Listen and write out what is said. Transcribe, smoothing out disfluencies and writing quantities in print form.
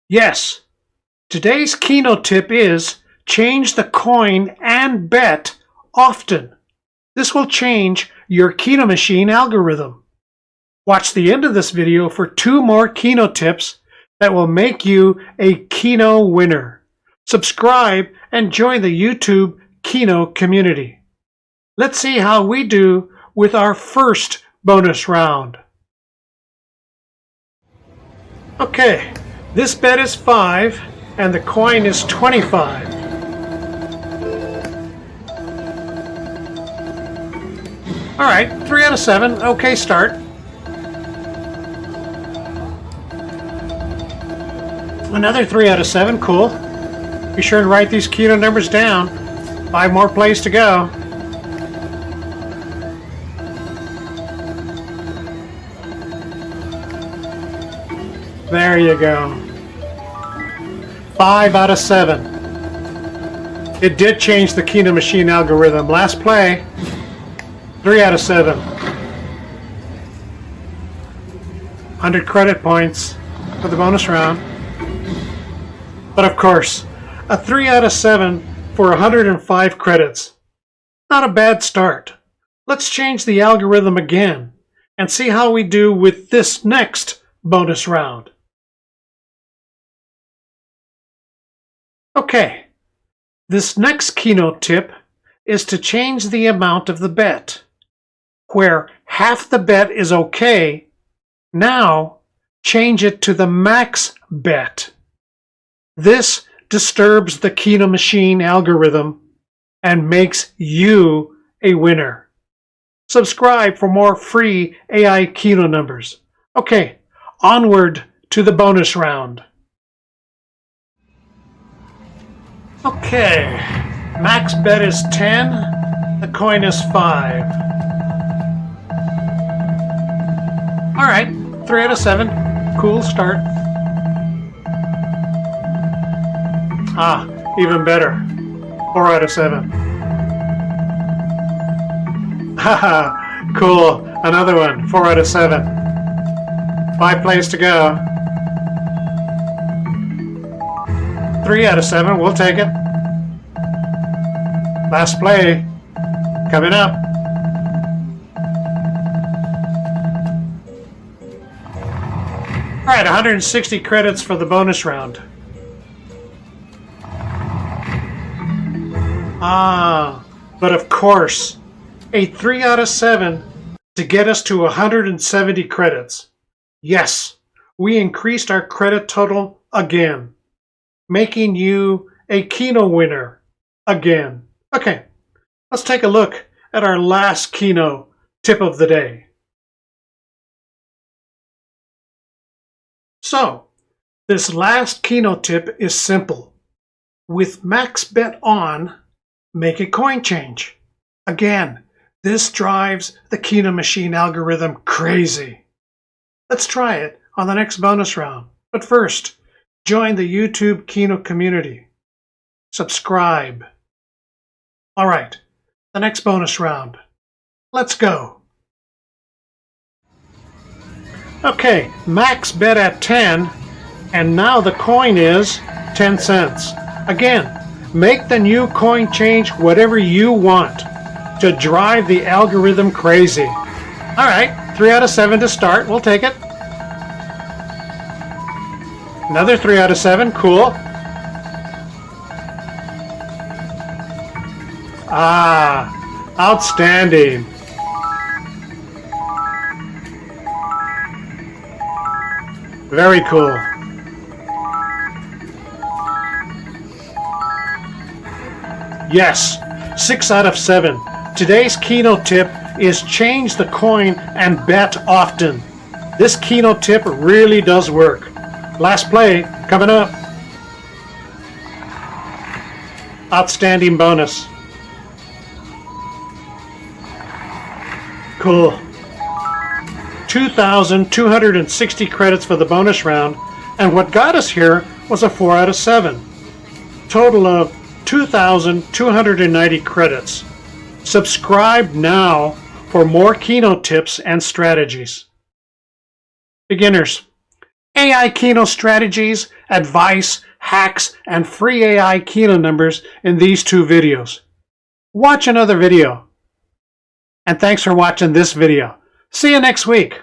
Yes, today's Keno tip is change the coin and bet often. This will change your Keno machine algorithm. Watch the end of this video for 2 more Keno tips that will make you a Keno winner. Subscribe and join the YouTube Keno community. Let's see how we do with our first bonus round. Okay, this bet is 5 and the coin is 25. Alright, 3 out of 7, okay start. Another 3 out of 7, cool. Be sure to write these Keno numbers down. 5 more plays to go. There you go. 5 out of 7. It did change the Keno machine algorithm. Last play, 3 out of 7. 100 credit points for the bonus round. But of course, a 3 out of 7 for 105 credits. Not a bad start. Let's change the algorithm again and see how we do with this next bonus round. Okay, this next Keno tip is to change the amount of the bet. Where half the bet is okay, now change it to the max bet. This disturbs the Keno machine algorithm and makes you a winner. Subscribe for more free Ai Keno numbers. Okay, onward to the bonus round. Okay, max bet is 10, the coin is 5. Alright, 3 out of 7, cool start. Ah, even better, 4 out of 7. Haha, cool, another one, 4 out of 7. 5 plays to go. 3 out of 7, we'll take it. Last play, coming up. Alright, 160 credits for the bonus round. But of course, a 3 out of 7 to get us to 170 credits. Yes, we increased our credit total again, making you a Keno winner again. Okay, let's take a look at our last Keno tip of the day. So, this last Keno tip is simple. With max bet on, make a coin change. Again, this drives the Keno machine algorithm crazy. Let's try it on the next bonus round. But first, join the YouTube Keno community. Subscribe. Alright, the next bonus round. Let's go. Okay, max bet at 10, and now the coin is 10 cents. Again, make the new coin change whatever you want to drive the algorithm crazy. Alright, 3 out of 7 to start, we'll take it. Another 3 out of 7, cool. Ah, outstanding. Very cool. Yes, 6 out of 7. Today's Keno tip is change the coin and bet often. This Keno tip really does work. Last play coming up. Outstanding bonus. Cool. 2,260 credits for the bonus round, and what got us here was a 4 out of 7. Total of 2,290 credits. Subscribe now for more Keno tips and strategies. Beginners, AI Keno strategies, advice, hacks, and free AI Keno numbers in these 2 videos. Watch another video. And thanks for watching this video. See you next week.